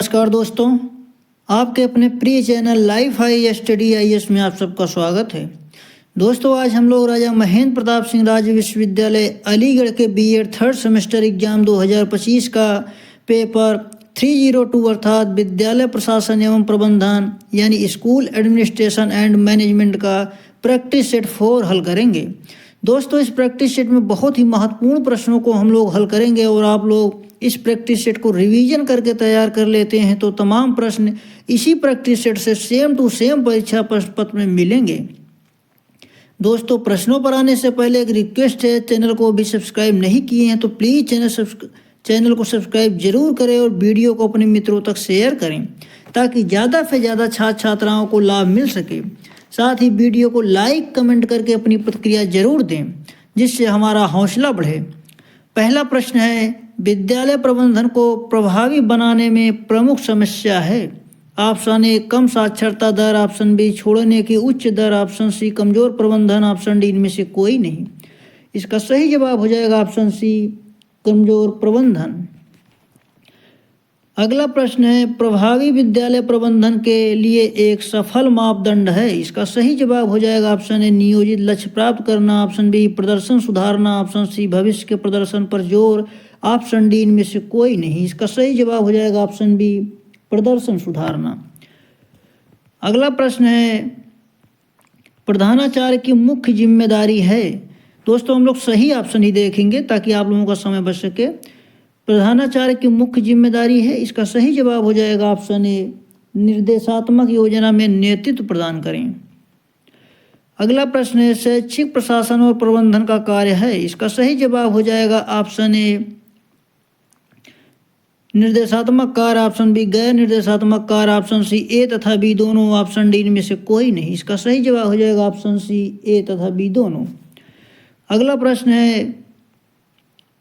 नमस्कार दोस्तों, आपके अपने प्रिय channel life high study IAS में आप सबका स्वागत है। दोस्तों, आज हम लोग राजा महेंद्र प्रताप सिंह राज्य विश्वविद्यालय अलीगढ़ के BEd थर्ड सेमेस्टर एग्जाम 2025 का पेपर 302 अर्थात विद्यालय प्रशासन एवं प्रबंधन यानी स्कूल एडमिनिस्ट्रेशन एंड मैनेजमेंट का प्रैक्टिस सेट 4 हल करेंगे। दोस्तों, इस प्रैक्टिस सेट में बहुत ही महत्वपूर्ण प्रश्नों को हम लोग हल करेंगे और आप लोग इस प्रैक्टिस सेट को रिवीजन करके तैयार कर लेते हैं तो तमाम प्रश्न इसी प्रैक्टिस सेट से सेम टू सेम परीक्षा प्रश्न पत्र में मिलेंगे। दोस्तों, प्रश्नों पर आने से पहले एक रिक्वेस्ट है, चैनल को अभी सब्सक्राइब नहीं किए हैं तो प्लीज़ चैनल को सब्सक्राइब जरूर करें और वीडियो को अपने मित्रों तक शेयर करें ताकि ज़्यादा से ज़्यादा छात्र छात्राओं को लाभ मिल सके। साथ ही वीडियो को लाइक कमेंट करके अपनी प्रतिक्रिया जरूर दें जिससे हमारा हौसला बढ़े। पहला प्रश्न है, विद्यालय प्रबंधन को प्रभावी बनाने में प्रमुख समस्या है। ऑप्शन ए कम साक्षरता दर, ऑप्शन बी छोड़ने की उच्च दर, ऑप्शन सी कमजोर प्रबंधन, ऑप्शन डी इनमें से कोई नहीं। इसका सही जवाब हो जाएगा ऑप्शन सी कमजोर प्रबंधन। अगला प्रश्न है, प्रभावी विद्यालय प्रबंधन के लिए एक सफल मापदंड है। इसका सही जवाब हो जाएगा ऑप्शन ए नियोजित लक्ष्य प्राप्त करना, ऑप्शन बी प्रदर्शन सुधारना, ऑप्शन सी भविष्य के प्रदर्शन पर जोर, ऑप्शन डी इनमें से कोई नहीं। इसका सही जवाब हो जाएगा ऑप्शन बी प्रदर्शन सुधारना। अगला प्रश्न है, प्रधानाचार्य की मुख्य जिम्मेदारी है। दोस्तों, हम लोग सही ऑप्शन ही देखेंगे ताकि आप लोगों का समय बच सके। प्रधानाचार्य की मुख्य जिम्मेदारी है, इसका सही जवाब हो जाएगा ऑप्शन ए निर्देशात्मक योजना में नेतृत्व प्रदान करें। अगला प्रश्न है, शैक्षिक प्रशासन और प्रबंधन का कार्य है। इसका सही जवाब हो जाएगा ऑप्शन ए निर्देशात्मक कार्य, ऑप्शन बी गैर निर्देशात्मक कार्य, ऑप्शन सी ए तथा बी दोनों, ऑप्शन डी इनमें से कोई नहीं। इसका सही जवाब हो जाएगा ऑप्शन सी ए तथा बी दोनों। अगला प्रश्न है,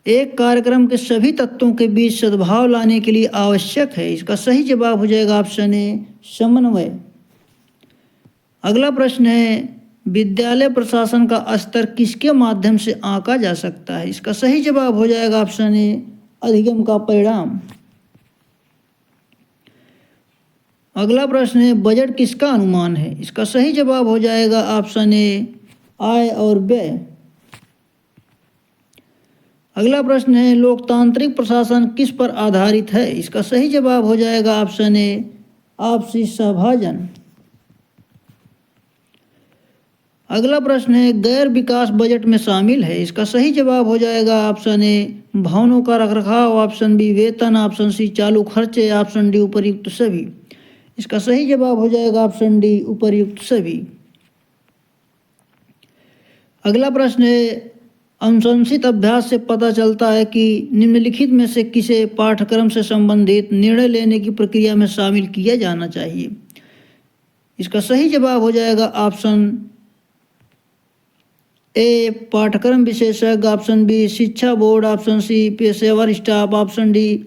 एक कार्यक्रम के सभी तत्वों के बीच सद्भाव लाने के लिए आवश्यक है। इसका सही जवाब हो जाएगा ऑप्शन ए समन्वय। अगला प्रश्न है, विद्यालय प्रशासन का स्तर किसके माध्यम से आंका जा सकता है। इसका सही जवाब हो जाएगा ऑप्शन ए अधिगम का परिणाम। अगला प्रश्न है, बजट किसका अनुमान है। इसका सही जवाब हो जाएगा ऑप्शन ए आय और व्यय। अगला प्रश्न है, लोकतांत्रिक प्रशासन किस पर आधारित है। इसका सही जवाब हो जाएगा ऑप्शन ए आपसी सहभाजन। अगला प्रश्न है, गैर विकास बजट में शामिल है। इसका सही जवाब हो जाएगा ऑप्शन ए भवनों का रखरखाव, ऑप्शन बी वेतन, ऑप्शन सी चालू खर्चे, ऑप्शन डी उपर्युक्त सभी। इसका सही जवाब हो जाएगा ऑप्शन डी उपर्युक्त सभी। अगला प्रश्न है, अनुशंसित अभ्यास से पता चलता है कि निम्नलिखित में से किसे पाठ्यक्रम से संबंधित निर्णय लेने की प्रक्रिया में शामिल किया जाना चाहिए। इसका सही जवाब हो जाएगा ऑप्शन ए पाठ्यक्रम विशेषज्ञ, ऑप्शन बी शिक्षा बोर्ड, ऑप्शन सी पेशेवर स्टाफ, ऑप्शन डी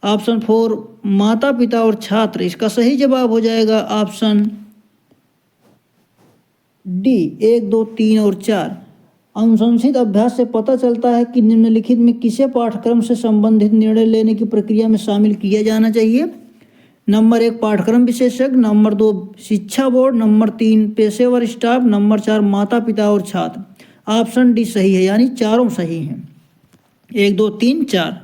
ऑप्शन 4 माता पिता और छात्र। इसका सही जवाब हो जाएगा ऑप्शन डी 1, 2, 3 और 4। अनुशंसित अभ्यास से पता चलता है कि निम्नलिखित में किसे पाठ्यक्रम से संबंधित निर्णय लेने की प्रक्रिया में शामिल किया जाना चाहिए। नंबर 1 पाठ्यक्रम विशेषज्ञ, नंबर 2 शिक्षा बोर्ड, नंबर 3 पेशेवर स्टाफ, नंबर 4 माता पिता और छात्र। ऑप्शन डी सही है, यानी चारों सही हैं। 1, 2, 3, 4।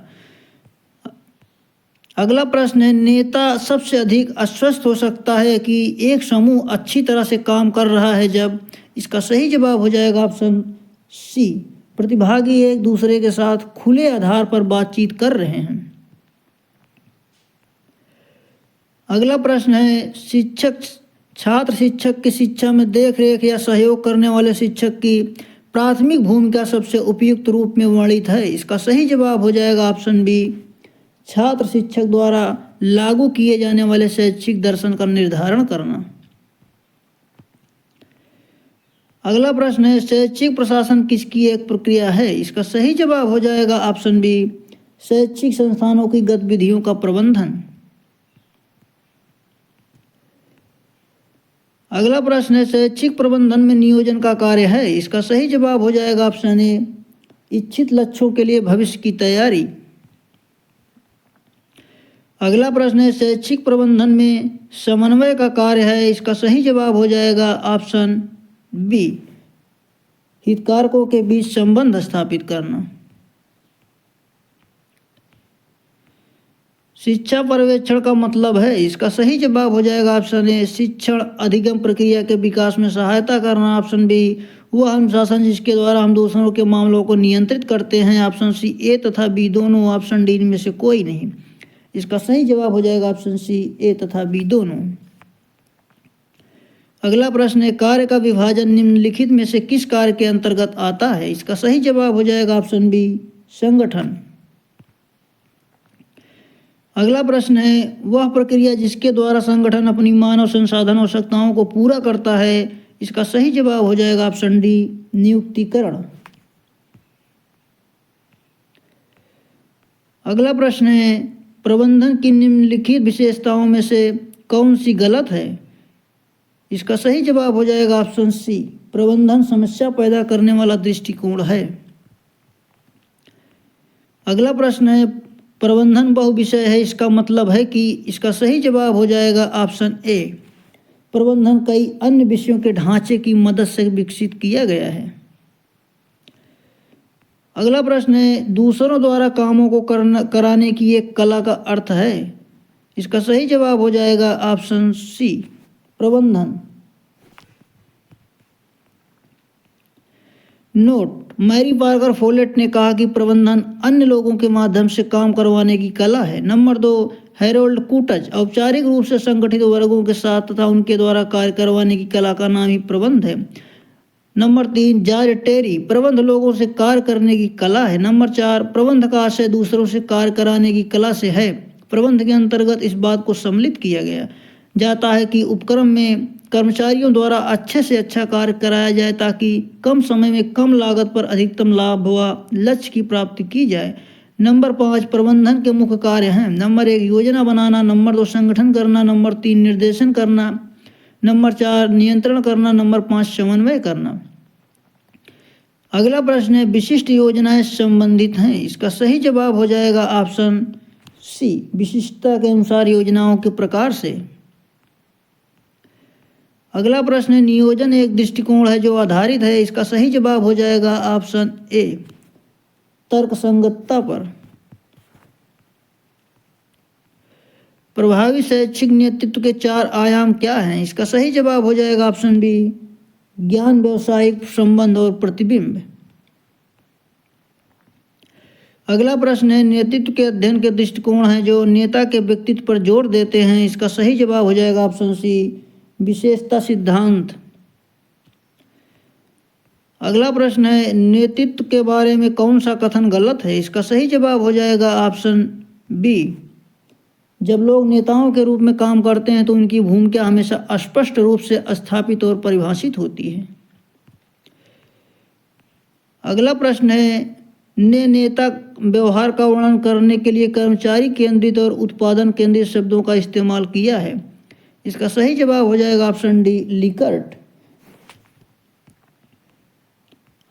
अगला प्रश्न है, नेता सबसे अधिक आश्वस्त हो सकता है कि एक समूह अच्छी तरह से काम कर रहा है जब। इसका सही जवाब हो जाएगा ऑप्शन सी प्रतिभागी एक दूसरे के साथ खुले आधार पर बातचीत कर रहे हैं। अगला प्रश्न है, छात्र शिक्षक की शिक्षा में देखरेख या सहयोग करने वाले शिक्षक की प्राथमिक भूमिका सबसे उपयुक्त रूप में वर्णित है। इसका सही जवाब हो जाएगा ऑप्शन बी छात्र शिक्षक द्वारा लागू किए जाने वाले शैक्षिक दर्शन का निर्धारण करना। अगला प्रश्न है, शैक्षिक प्रशासन किसकी एक प्रक्रिया है। इसका सही जवाब हो जाएगा ऑप्शन बी शैक्षिक संस्थानों की गतिविधियों का प्रबंधन। अगला प्रश्न है, शैक्षिक प्रबंधन में नियोजन का कार्य है। इसका सही जवाब हो जाएगा ऑप्शन ए इच्छित लक्ष्यों के लिए भविष्य की तैयारी। अगला प्रश्न है शैक्षिक प्रबंधन में समन्वय का कार्य है। इसका सही जवाब हो जाएगा ऑप्शन बी, हितधारकों के बीच संबंध स्थापित करना। शिक्षा पर्यवेक्षण का मतलब है। इसका सही जवाब हो जाएगा ऑप्शन ए, शिक्षण अधिगम प्रक्रिया के विकास में सहायता करना। ऑप्शन बी, वह अनुशासन जिसके द्वारा हम दूसरों के मामलों को नियंत्रित करते हैं। ऑप्शन सी, ए तथा बी दोनों। ऑप्शन डी इनमें से कोई नहीं। इसका सही जवाब हो जाएगा ऑप्शन सी, ए तथा बी दोनों। अगला प्रश्न है कार्य का विभाजन निम्नलिखित में से किस कार्य के अंतर्गत आता है। इसका सही जवाब हो जाएगा ऑप्शन बी, संगठन। अगला प्रश्न है वह प्रक्रिया जिसके द्वारा संगठन अपनी मानव संसाधन आवश्यकताओं को पूरा करता है। इसका सही जवाब हो जाएगा ऑप्शन डी, नियुक्तिकरण। अगला प्रश्न है प्रबंधन की निम्नलिखित विशेषताओं में से कौन सी गलत है। इसका सही जवाब हो जाएगा ऑप्शन सी, प्रबंधन समस्या पैदा करने वाला दृष्टिकोण है। अगला प्रश्न है प्रबंधन बहुविषय है। इसका मतलब है कि इसका सही जवाब हो जाएगा ऑप्शन ए, प्रबंधन कई अन्य विषयों के ढांचे की मदद से विकसित किया गया है। अगला प्रश्न है दूसरों द्वारा कामों को कराने की एक कला का अर्थ है। इसका सही जवाब हो जाएगा ऑप्शन सी, प्रबंधन। नोट, मैरी पार्कर फोलेट ने कहा कि प्रबंधन अन्य लोगों के माध्यम से काम करवाने की कला है। नंबर 2, हैरोल्ड कूटज, औपचारिक रूप से संगठित वर्गों के साथ तथा उनके द्वारा कार्य करवाने की कला का नाम ही प्रबंध है। नंबर 3, जॉर्ज टेरी, प्रबंध लोगों से कार्य करने की कला है। नंबर 4, प्रबंध का आशय दूसरों से कार्य कराने की कला से है। प्रबंध के अंतर्गत इस बात को सम्मिलित किया गया जाता है कि उपक्रम में कर्मचारियों द्वारा अच्छे से अच्छा कार्य कराया जाए ताकि कम समय में कम लागत पर अधिकतम लाभ व लक्ष्य की प्राप्ति की जाए। नंबर 5, प्रबंधन के मुख्य कार्य हैं। नंबर 1, योजना बनाना। नंबर 2, संगठन करना। नंबर 3, निर्देशन करना। नंबर 4, नियंत्रण करना। नंबर 5, समन्वय करना। अगला प्रश्न है विशिष्ट योजनाएं संबंधित हैं। इसका सही जवाब हो जाएगा ऑप्शन सी, विशिष्टता के अनुसार योजनाओं के प्रकार से। अगला प्रश्न है नियोजन एक दृष्टिकोण है जो आधारित है। इसका सही जवाब हो जाएगा ऑप्शन ए, तर्कसंगतता पर। प्रभावी शैक्षिक नेतृत्व के 4 आयाम क्या हैं। इसका सही जवाब हो जाएगा ऑप्शन बी, ज्ञान, व्यवसायिक संबंध और प्रतिबिंब। अगला प्रश्न है नेतृत्व के अध्ययन के दृष्टिकोण हैं जो नेता के व्यक्तित्व पर जोर देते हैं। इसका सही जवाब हो जाएगा ऑप्शन सी, विशेषता सिद्धांत। अगला प्रश्न है नेतृत्व के बारे में कौन सा कथन गलत है। इसका सही जवाब हो जाएगा ऑप्शन बी, जब लोग नेताओं के रूप में काम करते हैं तो उनकी भूमिका हमेशा स्पष्ट रूप से स्थापित और परिभाषित होती है। अगला प्रश्न है नेता व्यवहार का वर्णन करने के लिए कर्मचारी केंद्रित और उत्पादन केंद्रित शब्दों का इस्तेमाल किया है। इसका सही जवाब हो जाएगा ऑप्शन डी, लिकर्ट।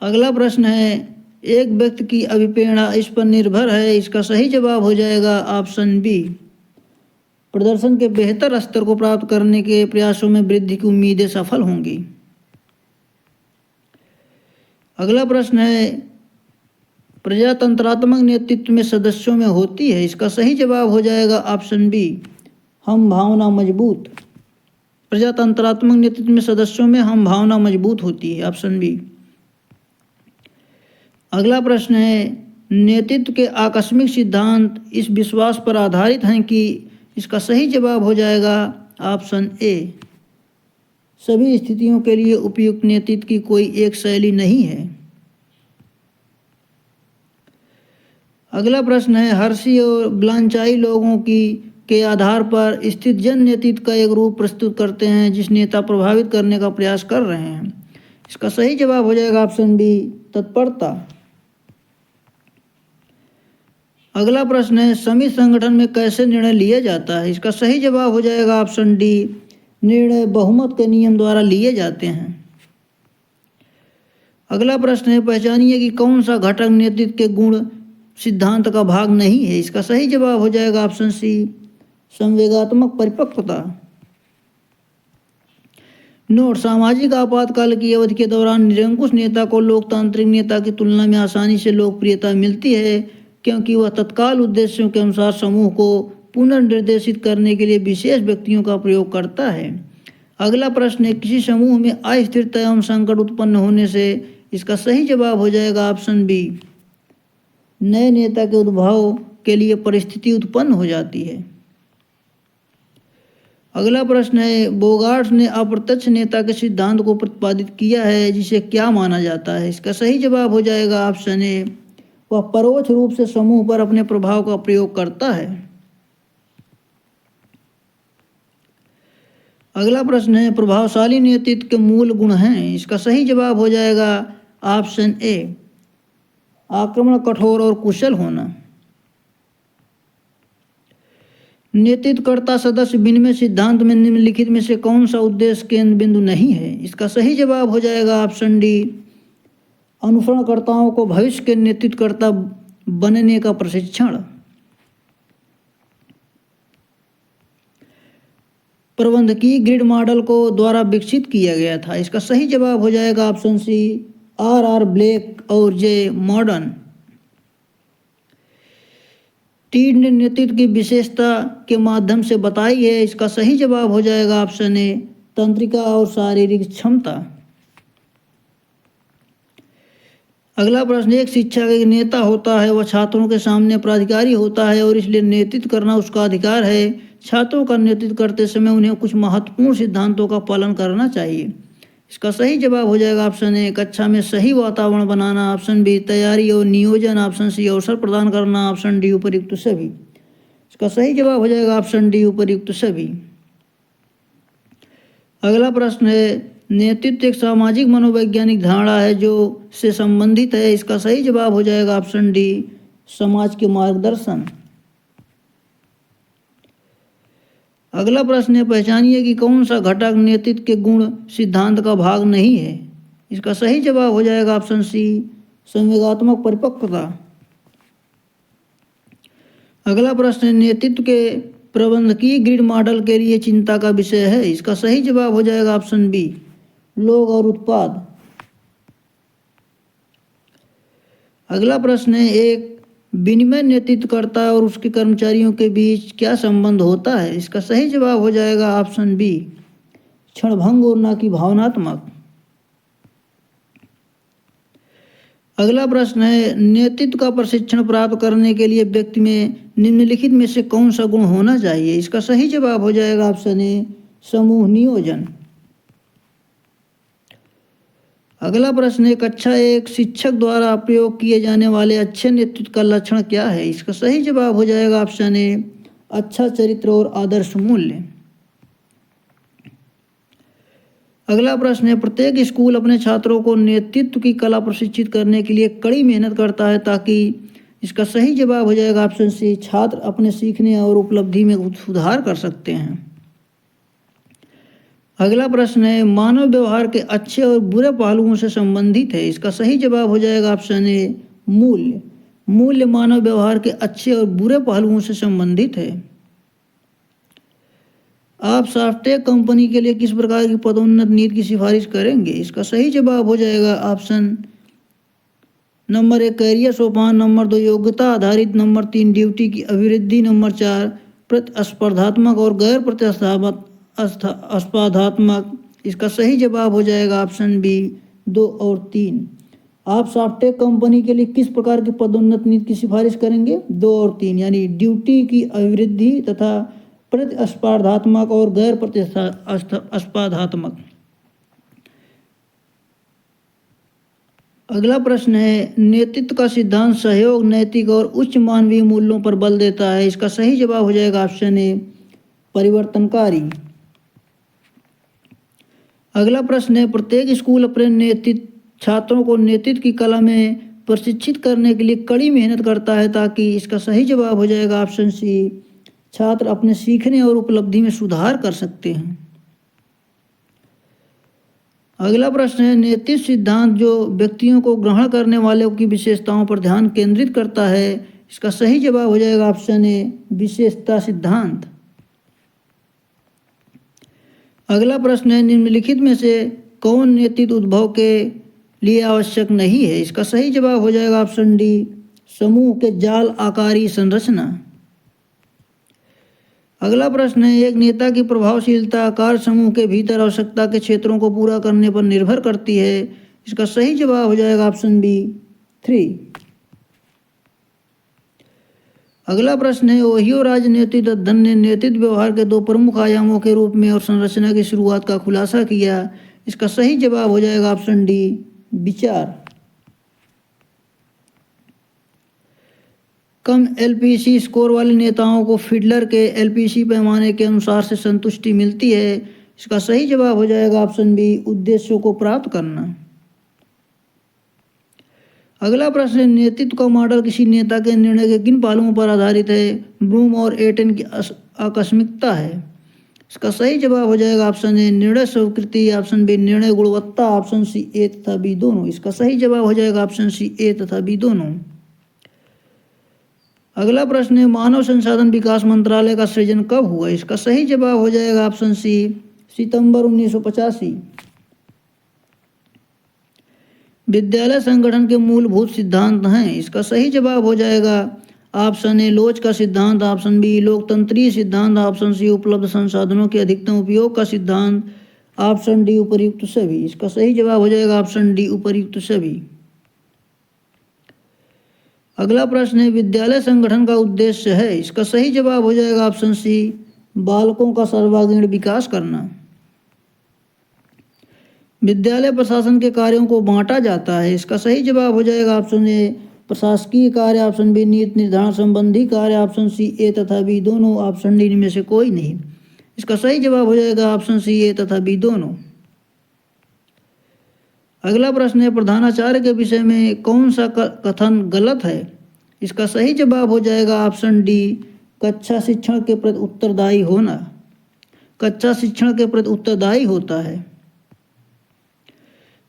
अगला प्रश्न है एक व्यक्ति की अभिप्रेरणा इस पर निर्भर है। इसका सही जवाब हो जाएगा ऑप्शन बी, प्रदर्शन के बेहतर स्तर को प्राप्त करने के प्रयासों में वृद्धि की उम्मीदें सफल होंगी। अगला प्रश्न है प्रजातंत्रात्मक नेतृत्व में सदस्यों में होती है। इसका सही जवाब हो जाएगा ऑप्शन बी, हम भावना मजबूत। प्रजातंत्रात्मक नेतृत्व में सदस्यों में हम भावना मजबूत होती है, ऑप्शन बी। अगला प्रश्न है नेतृत्व के आकस्मिक सिद्धांत इस विश्वास पर आधारित हैं कि। इसका सही जवाब हो जाएगा ऑप्शन ए, सभी स्थितियों के लिए उपयुक्त नेतृत्व की कोई एक शैली नहीं है। अगला प्रश्न है हर्शी और ब्लांचाई लोगों की के आधार पर स्थित जन नेतृत्व का एक रूप प्रस्तुत करते हैं जिस नेता प्रभावित करने का प्रयास कर रहे हैं। इसका सही जवाब हो जाएगा ऑप्शन बी, तत्परता। अगला प्रश्न है समिति संगठन में कैसे निर्णय लिया जाता है। इसका सही जवाब हो जाएगा ऑप्शन डी, निर्णय बहुमत के नियम द्वारा लिए जाते हैं। अगला प्रश्न है पहचानिए कि कौन सा घटक नेतृत्व के गुण सिद्धांत का भाग नहीं है। इसका सही जवाब हो जाएगा ऑप्शन सी, संवेगात्मक परिपक्वता। नोट, सामाजिक आपातकाल की अवधि के दौरान निरंकुश नेता को लोकतांत्रिक नेता की तुलना में आसानी से लोकप्रियता मिलती है, क्योंकि वह तत्काल उद्देश्यों के अनुसार समूह को पुनर्निर्देशित करने के लिए विशेष व्यक्तियों का प्रयोग करता है। अगला प्रश्न है, किसी समूह में अस्थिरता एवं संकट उत्पन्न होने से। इसका सही जवाब हो जाएगा ऑप्शन बी, नए नेता के उद्भव के लिए परिस्थिति उत्पन्न हो जाती है। अगला प्रश्न है, बोगार्ट्स ने अप्रत्यक्ष नेता के सिद्धांत को प्रतिपादित किया है, जिसे क्या माना जाता है। इसका सही जवाब हो जाएगा ऑप्शन ए, वह परोक्ष रूप से समूह पर अपने प्रभाव का प्रयोग करता है। अगला प्रश्न है, प्रभावशाली नेतृत्व के मूल गुण हैं। इसका सही जवाब हो जाएगा ऑप्शन ए, आक्रमण, कठोर और कुशल होना। नेतृत्वकर्ता सदस्य विनिमय सिद्धांत में निम्नलिखित में से कौन सा उद्देश्य केंद्र बिंदु नहीं है। इसका सही जवाब हो जाएगा ऑप्शन डी, अनुसरणकर्ताओं को भविष्य के नेतृत्वकर्ता बनने का प्रशिक्षण। प्रबंधकीय ग्रिड मॉडल को द्वारा विकसित किया गया था। इसका सही जवाब हो जाएगा ऑप्शन सी, आर ब्लेक और जे मॉर्डन। टीड ने नेतृत्व की विशेषता के माध्यम से बताई है। इसका सही जवाब हो जाएगा ऑप्शन ए, तंत्रिका और शारीरिक क्षमता। अगला प्रश्न, एक शिक्षक एक नेता होता है, वह छात्रों के सामने प्राधिकारी होता है और इसलिए नेतृत्व करना उसका अधिकार है। छात्रों का नेतृत्व करते समय उन्हें कुछ महत्वपूर्ण सिद्धांतों का पालन करना चाहिए। इसका सही जवाब हो जाएगा ऑप्शन ए, कक्षा में सही वातावरण बनाना। ऑप्शन बी, तैयारी और नियोजन। ऑप्शन सी, अवसर प्रदान करना। ऑप्शन डी, उपयुक्त सभी। इसका सही जवाब हो जाएगा ऑप्शन डी, उपयुक्त सभी। अगला प्रश्न है, नेतृत्व एक सामाजिक मनोवैज्ञानिक धारणा है जो से संबंधित है। इसका सही जवाब हो जाएगा ऑप्शन डी, समाज के मार्गदर्शन। अगला प्रश्न है, पहचानिए कि कौन सा घटक नेतृत्व के गुण सिद्धांत का भाग नहीं है। इसका सही जवाब हो जाएगा ऑप्शन सी, संवेगात्मक परिपक्वता। अगला प्रश्न है, नेतृत्व के प्रबंधकीय ग्रिड मॉडल के लिए चिंता का विषय है। इसका सही जवाब हो जाएगा ऑप्शन बी, लोग और उत्पाद। अगला प्रश्न है, एक विनिमय नेतृत्वकर्ता और उसके कर्मचारियों के बीच क्या संबंध होता है। इसका सही जवाब हो जाएगा ऑप्शन बी, क्षणभंग और ना कि भावनात्मक। अगला प्रश्न है, नेतृत्व का प्रशिक्षण प्राप्त करने के लिए व्यक्ति में निम्नलिखित में से कौन सा गुण होना चाहिए। इसका सही जवाब हो जाएगा ऑप्शन ए, समूह नियोजन। अगला प्रश्न है, कक्षा एक शिक्षक द्वारा प्रयोग किए जाने वाले अच्छे नेतृत्व का लक्षण क्या है। इसका सही जवाब हो जाएगा ऑप्शन ए, अच्छा चरित्र और आदर्श मूल्य। अगला प्रश्न है, प्रत्येक स्कूल अपने छात्रों को नेतृत्व की कला प्रशिक्षित करने के लिए कड़ी मेहनत करता है ताकि। इसका सही जवाब हो जाएगा ऑप्शन सी, छात्र अपने सीखने और उपलब्धि में सुधार कर सकते हैं। अगला प्रश्न है, मानव व्यवहार के अच्छे और बुरे पहलुओं से संबंधित है। इसका सही जवाब हो जाएगा ऑप्शन ए, मूल्य। मूल्य मानव व्यवहार के अच्छे और बुरे पहलुओं से संबंधित है। आप सॉफ्टवेयर कंपनी के लिए किस प्रकार की पदोन्नत नीति की सिफारिश करेंगे। इसका सही जवाब हो जाएगा ऑप्शन नंबर 1, कैरियर सोपान। नंबर 2, योग्यता आधारित। नंबर 3, ड्यूटी की अभिवृद्धि। नंबर 4, प्रतिस्पर्धात्मक और गैर प्रतिस्पर्धात्मक। इसका सही जवाब हो जाएगा ऑप्शन बी, 2 और 3। आप सॉफ्टवेयर कंपनी के लिए किस प्रकार की पदोन्नत नीति की सिफारिश करेंगे। 2 और 3, यानी ड्यूटी की अभिवृद्धि तथा प्रतिस्पर्धात्मक और गैर प्रतिस्पर्धात्मक। अगला प्रश्न है, नेतृत्व का सिद्धांत सहयोग, नैतिक और उच्च मानवीय मूल्यों पर बल देता है। इसका सही जवाब हो जाएगा ऑप्शन ए, परिवर्तनकारी। अगला प्रश्न है, प्रत्येक स्कूल अपने छात्रों को नेतृत्व की कला में प्रशिक्षित करने के लिए कड़ी मेहनत करता है ताकि। इसका सही जवाब हो जाएगा ऑप्शन सी, छात्र अपने सीखने और उपलब्धि में सुधार कर सकते हैं। अगला प्रश्न है, नेतृत्व सिद्धांत जो व्यक्तियों को ग्रहण करने वालों की विशेषताओं पर ध्यान केंद्रित करता है। इसका सही जवाब हो जाएगा ऑप्शन ए, विशेषता सिद्धांत। अगला प्रश्न है, निम्नलिखित में से कौन नेतृत्व उद्भव के लिए आवश्यक नहीं है? इसका सही जवाब हो जाएगा ऑप्शन डी, समूह के जाल आकारी संरचना। अगला प्रश्न है, एक नेता की प्रभावशीलता कार्य समूह के भीतर आवश्यकता के क्षेत्रों को पूरा करने पर निर्भर करती है। इसका सही जवाब हो जाएगा ऑप्शन बी, 3। अगला प्रश्न है, ओहियो राजनीतिक अध्ययन ने नेतृत्व व्यवहार के 2 प्रमुख आयामों के रूप में और संरचना की शुरुआत का खुलासा किया। इसका सही जवाब हो जाएगा ऑप्शन डी, विचार। कम एलपीसी स्कोर वाले नेताओं को फिडलर के एलपीसी पैमाने के अनुसार से संतुष्टि मिलती है। इसका सही जवाब हो जाएगा ऑप्शन बी, उद्देश्यों को प्राप्त करना। अगला प्रश्न, नेतृत्व का मॉडल किसी नेता के निर्णय के किन पहलुओं पर आधारित है? ब्लूम और एटन की आकस्मिकता है। इसका सही जवाब हो जाएगा ऑप्शन ए, निर्णय स्वीकृति, ऑप्शन बी, निर्णय गुणवत्ता, ऑप्शन सी ए तथा बी दोनों। इसका सही जवाब हो जाएगा ऑप्शन सी ए तथा बी दोनों। अगला प्रश्न है, मानव संसाधन विकास मंत्रालय का सृजन कब हुआ? इसका सही जवाब हो जाएगा ऑप्शन सी, सितंबर 1985। विद्यालय संगठन के मूलभूत सिद्धांत हैं। इसका सही जवाब हो जाएगा ऑप्शन ए, लोच का सिद्धांत, ऑप्शन बी, लोकतंत्रीय सिद्धांत, ऑप्शन सी, उपलब्ध संसाधनों के अधिकतम उपयोग का सिद्धांत, ऑप्शन डी, उपर्युक्त सभी। इसका सही जवाब हो जाएगा ऑप्शन डी, उपर्युक्त सभी। अगला प्रश्न है, विद्यालय संगठन का उद्देश्य है। इसका सही जवाब हो जाएगा ऑप्शन सी, बालकों का सर्वांगीण विकास करना। विद्यालय प्रशासन के कार्यों को बांटा जाता है। इसका सही जवाब हो जाएगा ऑप्शन ए, प्रशासकीय कार्य, ऑप्शन बी, नीति निर्धारण संबंधी कार्य, ऑप्शन सी ए तथा बी दोनों, ऑप्शन डी इनमें से कोई नहीं। इसका सही जवाब हो जाएगा ऑप्शन सी ए तथा बी दोनों। अगला प्रश्न है, प्रधानाचार्य के विषय में कौन सा कथन गलत है? इसका सही जवाब हो जाएगा ऑप्शन डी, कक्षा शिक्षण के प्रति उत्तरदायी होना। कक्षा शिक्षण के प्रति उत्तरदायी होता है।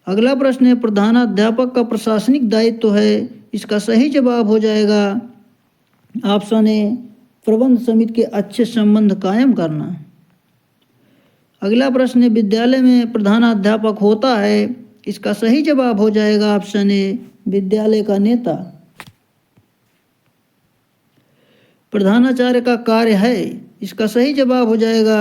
अगला प्रश्न है, प्रधानाध्यापक का प्रशासनिक दायित्व है। इसका सही जवाब हो जाएगा ऑप्शन ए, प्रबंध समिति के अच्छे संबंध कायम करना। अगला प्रश्न है, विद्यालय में प्रधानाध्यापक होता है। इसका सही जवाब हो जाएगा ऑप्शन ए, विद्यालय का नेता। प्रधानाचार्य का कार्य है। इसका सही जवाब हो जाएगा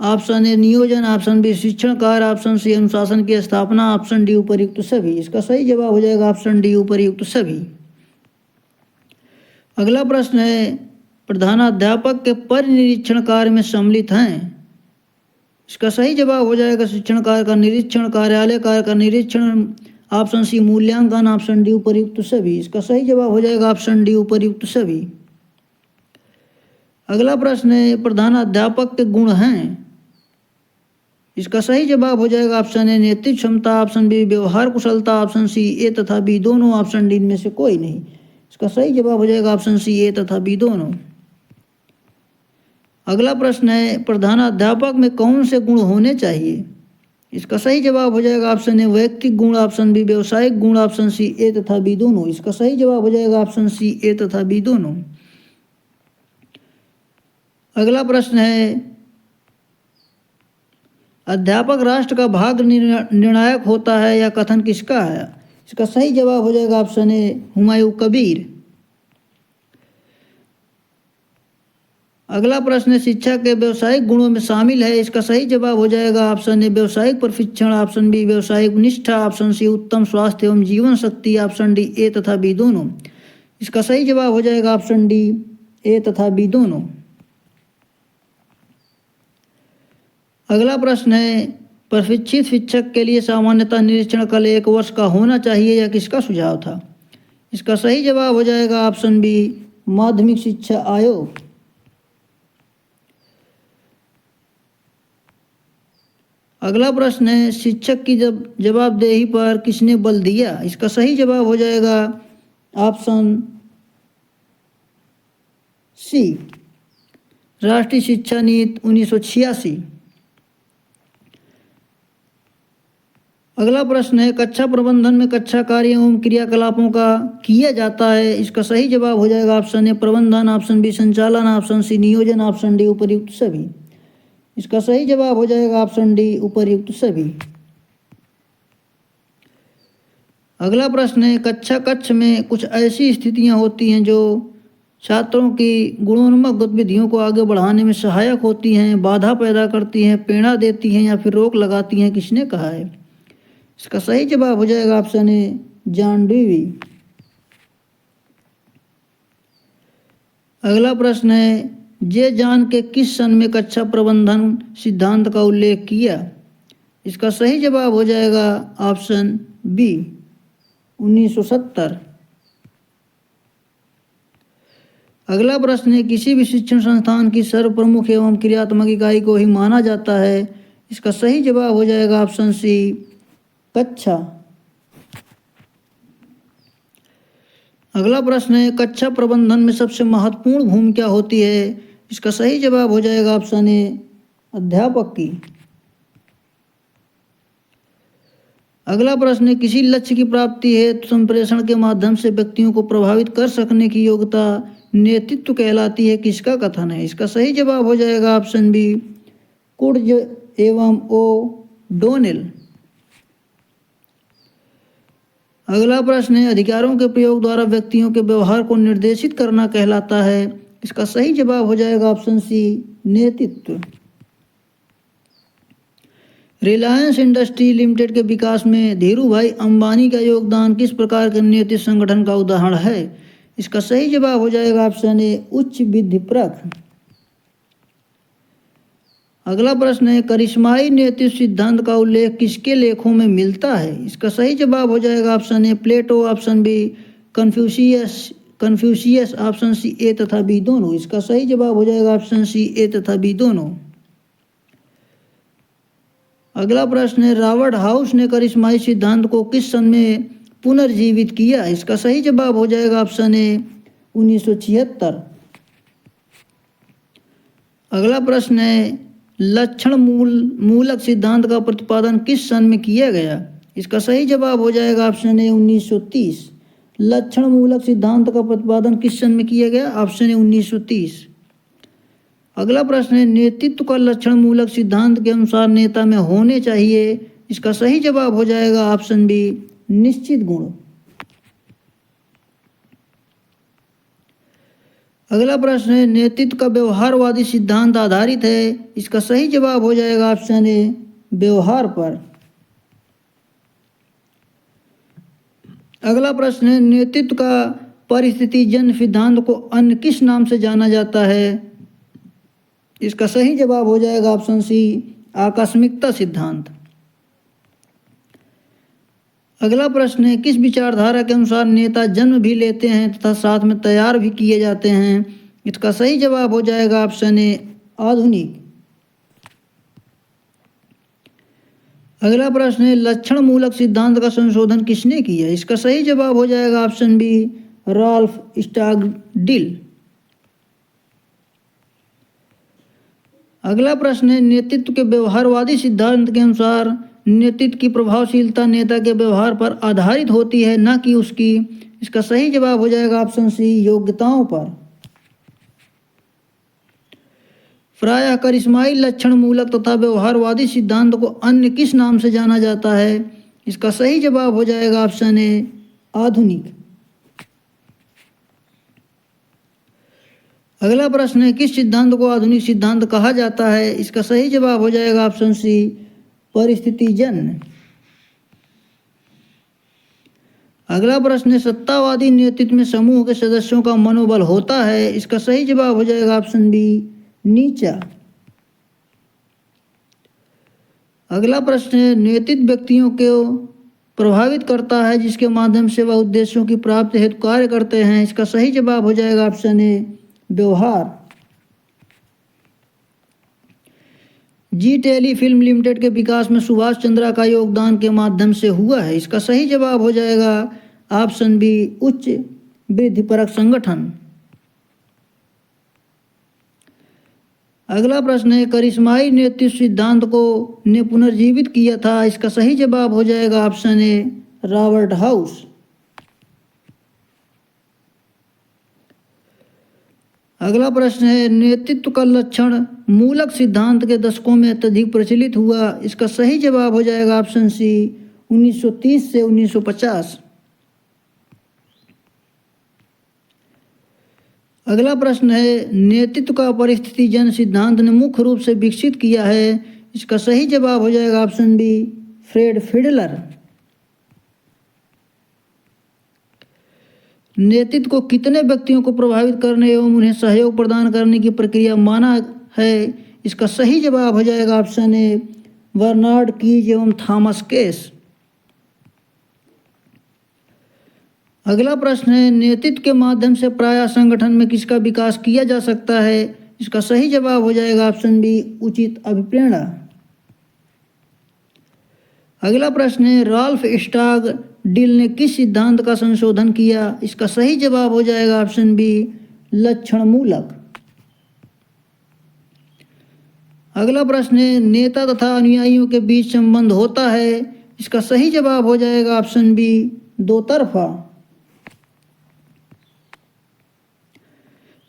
ऑप्शन ए, नियोजन, ऑप्शन बी, शिक्षण कार्य, ऑप्शन सी, अनुशासन की स्थापना, ऑप्शन डी, उपर्युक्त सभी। इसका सही जवाब हो जाएगा ऑप्शन डी, उपर्युक्त सभी। अगला प्रश्न है, प्रधानाध्यापक के परिनिरीक्षण कार्य में सम्मिलित हैं। इसका सही जवाब हो जाएगा शिक्षण कार्य का निरीक्षण, कार्यालय कार्य का निरीक्षण, ऑप्शन सी, मूल्यांकन, ऑप्शन डी, उपर्युक्त सभी। इसका सही जवाब हो जाएगा ऑप्शन डी, उपर्युक्त सभी। अगला प्रश्न है, प्रधानाध्यापक के गुण हैं। इसका सही जवाब हो जाएगा ऑप्शन ए, नेतृत्व क्षमता, ऑप्शन बी, व्यवहार कुशलता, ऑप्शन सी ए तथा बी दोनों, ऑप्शन डी इनमें से कोई नहीं। इसका सही जवाब हो जाएगा ऑप्शन सी, ए तथा बी दोनों। अगला प्रश्न है, प्रधानाध्यापक में कौन से गुण होने चाहिए? इसका सही जवाब हो जाएगा ऑप्शन ए, वैयक्तिक गुण, ऑप्शन बी, व्यवसायिक गुण, ऑप्शन सी ए तथा बी दोनों। इसका सही जवाब हो जाएगा ऑप्शन सी, ए तथा बी दोनों। अगला प्रश्न है, अध्यापक राष्ट्र का भाग्य निर्णायक होता है, या कथन किसका है? इसका सही जवाब हो जाएगा ऑप्शन ए, हुमायूं कबीर। अगला प्रश्न है, शिक्षा के व्यवसायिक गुणों में शामिल है। इसका सही जवाब हो जाएगा ऑप्शन ए, व्यवसायिक प्रशिक्षण, ऑप्शन बी, व्यवसायिक निष्ठा, ऑप्शन सी, उत्तम स्वास्थ्य एवं जीवन शक्ति, ऑप्शन डी, ए तथा बी दोनों। इसका सही जवाब हो जाएगा ऑप्शन डी, ए तथा बी दोनों। अगला प्रश्न है, प्रशिक्षित शिक्षक के लिए सामान्यतः निरीक्षण काल 1 वर्ष का होना चाहिए, या किसका सुझाव था? इसका सही जवाब हो जाएगा ऑप्शन बी, माध्यमिक शिक्षा आयोग। अगला प्रश्न है, शिक्षक की जवाबदेही पर किसने बल दिया? इसका सही जवाब हो जाएगा ऑप्शन सी, राष्ट्रीय शिक्षा नीति 1986। अगला प्रश्न है, कक्षा प्रबंधन में कक्षा कार्य एवं क्रियाकलापों का किया जाता है। इसका सही जवाब हो जाएगा ऑप्शन ए, प्रबंधन, ऑप्शन बी, संचालन, ऑप्शन सी, नियोजन, ऑप्शन डी, उपर्युक्त सभी। इसका सही जवाब हो जाएगा ऑप्शन डी, उपर्युक्त सभी। अगला प्रश्न है, कक्षा कक्ष में कुछ ऐसी स्थितियां होती हैं जो छात्रों की गुणात्मक गतिविधियों को आगे बढ़ाने में सहायक होती हैं, बाधा पैदा करती हैं, प्रेरणा देती हैं या फिर रोक लगाती हैं, किसने कहा है? इसका सही जवाब हो जाएगा ऑप्शन ए, जॉन डेवी। अगला प्रश्न है, जे जान के किस सन में कक्षा प्रबंधन सिद्धांत का उल्लेख किया? इसका सही जवाब हो जाएगा ऑप्शन बी, 1970। अगला प्रश्न है, किसी भी शिक्षण संस्थान की सर्वप्रमुख एवं क्रियात्मक इकाई को ही माना जाता है? इसका सही जवाब हो जाएगा ऑप्शन सी, कक्षा। अगला प्रश्न है, कक्षा प्रबंधन में सबसे महत्वपूर्ण भूमिका क्या होती है? इसका सही जवाब हो जाएगा ऑप्शन ए, अध्यापक की। अगला प्रश्न है, किसी लक्ष्य की प्राप्ति हेतु संप्रेषण के माध्यम से व्यक्तियों को प्रभावित कर सकने की योग्यता नेतृत्व कहलाती है, किसका कथन है? इसका सही जवाब हो जाएगा ऑप्शन बी, कुर्ज एवं ओ डोनेल। अगला प्रश्न है, अधिकारों के प्रयोग द्वारा व्यक्तियों के व्यवहार को निर्देशित करना कहलाता है? इसका सही जवाब हो जाएगा ऑप्शन सी, नेतृत्व। रिलायंस इंडस्ट्री लिमिटेड के विकास में धीरूभाई अंबानी का योगदान किस प्रकार के नेतृत्व संगठन का उदाहरण है? इसका सही जवाब हो जाएगा ऑप्शन ए, उच्च विधिपरक। अगला प्रश्न है, करिश्माई नेतृत्व सिद्धांत का उल्लेख किसके लेखों में मिलता है? इसका सही जवाब हो जाएगा option A, Plato, option B Confucius, option C A तथा बी दोनों। इसका सही जवाब हो जाएगा ऑप्शन सी, ए तथा बी दोनों। अगला प्रश्न है, रॉबर्ट हाउस ने करिश्माई सिद्धांत को किस सन में पुनर्जीवित किया? इसका सही जवाब हो जाएगा ऑप्शन ए, 1976। अगला प्रश्न है, लक्षण मूलक सिद्धांत का प्रतिपादन किस सन में किया गया? इसका सही जवाब हो जाएगा ऑप्शन ए, 1930। लक्षण मूलक सिद्धांत का प्रतिपादन किस सन में किया गया? Option A, 1930। अगला प्रश्न है, नेतृत्व का लक्षण मूलक सिद्धांत के अनुसार नेता में होने चाहिए? इसका सही जवाब हो जाएगा ऑप्शन बी, निश्चित गुण। अगला प्रश्न है, नेतृत्व का व्यवहारवादी सिद्धांत आधारित है? इसका सही जवाब हो जाएगा ऑप्शन ए, व्यवहार पर। अगला प्रश्न है, नेतृत्व का परिस्थितिजन्य सिद्धांत को अन्य किस नाम से जाना जाता है? इसका सही जवाब हो जाएगा ऑप्शन सी, आकस्मिकता सिद्धांत। अगला प्रश्न है, किस विचारधारा के अनुसार नेता जन्म भी लेते हैं तथा साथ में तैयार भी किए जाते हैं? इसका सही जवाब हो जाएगा ऑप्शन ए, आधुनिक। अगला प्रश्न है, लक्षण मूलक सिद्धांत का संशोधन किसने किया? इसका सही जवाब हो जाएगा ऑप्शन बी, राल्फ स्टैगडिल। अगला प्रश्न है, नेतृत्व के व्यवहारवादी सिद्धांत के अनुसार नेतृत्व की प्रभावशीलता नेता के व्यवहार पर आधारित होती है, न कि उसकी। इसका सही जवाब हो जाएगा ऑप्शन सी, योग्यताओं पर। प्रायः करिश्माई लक्षण मूलक तथा व्यवहारवादी सिद्धांत को अन्य किस नाम से जाना जाता है? इसका सही जवाब हो जाएगा ऑप्शन ए, आधुनिक। अगला प्रश्न है, किस सिद्धांत को आधुनिक सिद्धांत कहा जाता है? इसका सही जवाब हो जाएगा ऑप्शन सी, परिस्थितिजन्य। अगला प्रश्न है, सत्तावादी नेतृत्व में समूह के सदस्यों का मनोबल होता है? इसका सही जवाब हो जाएगा ऑप्शन बी, नीचा। अगला प्रश्न है, नेतृत्व व्यक्तियों को प्रभावित करता है जिसके माध्यम से वह उद्देश्यों की प्राप्ति हेतु कार्य करते हैं? इसका सही जवाब हो जाएगा ऑप्शन ए, व्यवहार। जी टेली फिल्म लिमिटेड के विकास में सुभाष चंद्रा का योगदान के माध्यम से हुआ है? इसका सही जवाब हो जाएगा ऑप्शन बी, उच्च वृद्धिपरक संगठन। अगला प्रश्न है, करिश्माई नेतृत्व सिद्धांत को ने पुनर्जीवित किया था? इसका सही जवाब हो जाएगा ऑप्शन ए, रॉबर्ट हाउस। अगला प्रश्न है, नेतृत्व का लक्षण मूलक सिद्धांत के दशकों में अत्यधिक प्रचलित हुआ। इसका सही जवाब हो जाएगा ऑप्शन सी 1930 से 1950। अगला प्रश्न है, नेतृत्व का परिस्थिति जन सिद्धांत ने मुख्य रूप से विकसित किया है। इसका सही जवाब हो जाएगा ऑप्शन बी फ्रेड फिडलर। नेतृत्व को कितने व्यक्तियों को प्रभावित करने एवं उन्हें सहयोग प्रदान करने की प्रक्रिया माना है। इसका सही जवाब हो जाएगा ऑप्शन ए बर्नार्ड कीज एवं थॉमस केस। अगला प्रश्न है, नेतृत्व के माध्यम से प्रायः संगठन में किसका विकास किया जा सकता है। इसका सही जवाब हो जाएगा ऑप्शन बी उचित अभिप्रेरणा। अगला प्रश्न है, राल्फ स्टाग डिल ने किस सिद्धांत का संशोधन किया। इसका सही जवाब हो जाएगा ऑप्शन बी लक्षण मूलक। अगला प्रश्न है, नेता तथा अनुयायियों के बीच संबंध होता है। इसका सही जवाब हो जाएगा ऑप्शन बी दो तरफा।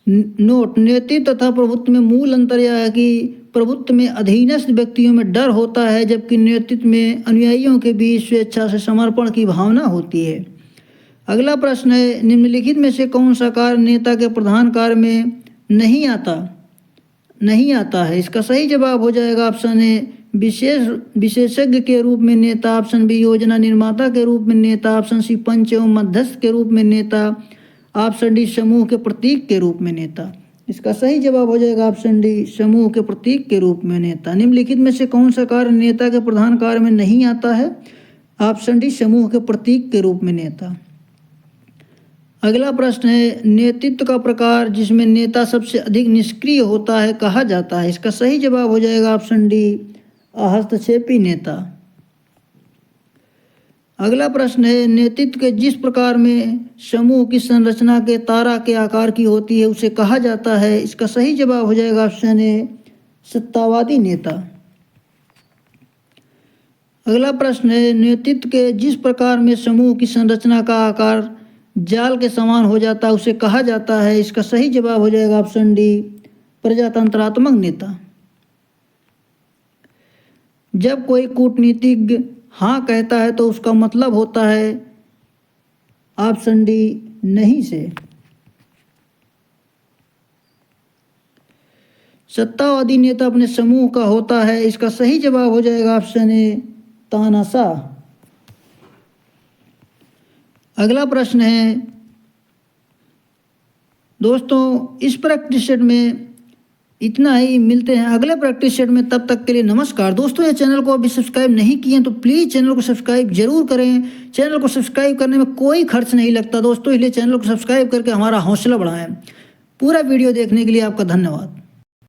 नोट, नेतृत्व तथा प्रभुत्व में मूल अंतर यह है कि प्रभुत्व में अधीनस्थ व्यक्तियों में डर होता है, जबकि नेतृत्व में अनुयायियों के बीच स्वेच्छा से समर्पण की भावना होती है। अगला प्रश्न है, निम्नलिखित में से कौन सा कार्य नेता के प्रधान कार्य में नहीं आता है। इसका सही जवाब हो जाएगा ऑप्शन ए विशेषज्ञ के रूप में नेता, ऑप्शन बी योजना निर्माता के रूप में नेता, ऑप्शन सी पंच एवं मध्यस्थ के रूप में नेता, ऑप्शन डी समूह के प्रतीक के रूप में नेता। इसका सही जवाब हो जाएगा ऑप्शन डी समूह के प्रतीक के रूप में नेता। निम्नलिखित में से कौन सा कार्य नेता के प्रधान कार्य में नहीं आता है। ऑप्शन डी समूह के प्रतीक के रूप में नेता। अगला प्रश्न है, नेतृत्व का प्रकार जिसमें नेता सबसे अधिक निष्क्रिय होता है कहा जाता है। इसका सही जवाब हो जाएगा ऑप्शन डी हस्तक्षेपी नेता। अगला प्रश्न है, नेतृत्व के जिस प्रकार में समूह की संरचना के तारा के आकार की होती है उसे कहा जाता है। इसका सही जवाब हो जाएगा ऑप्शन ए सत्तावादी नेता। अगला प्रश्न है, नेतृत्व के जिस प्रकार में समूह की संरचना का आकार जाल के समान हो जाता है उसे कहा जाता है। इसका सही जवाब हो जाएगा ऑप्शन डी प्रजातंत्रात्मक नेता। जब कोई कूटनीतिज्ञ हाँ कहता है तो उसका मतलब होता है ऑप्शन डी नहीं से। सत्तावादी नेता अपने समूह का होता है। इसका सही जवाब हो जाएगा ऑप्शन ए तानाशाह। अगला प्रश्न है, दोस्तों इस प्रैक्टिस सेट में इतना ही। मिलते हैं अगले प्रैक्टिस सेट में, तब तक के लिए नमस्कार। दोस्तों ये चैनल को अभी सब्सक्राइब नहीं किए तो प्लीज़ चैनल को सब्सक्राइब जरूर करें। चैनल को सब्सक्राइब करने में कोई खर्च नहीं लगता दोस्तों, इसलिए चैनल को सब्सक्राइब करके हमारा हौसला बढ़ाएं। पूरा वीडियो देखने के लिए आपका धन्यवाद।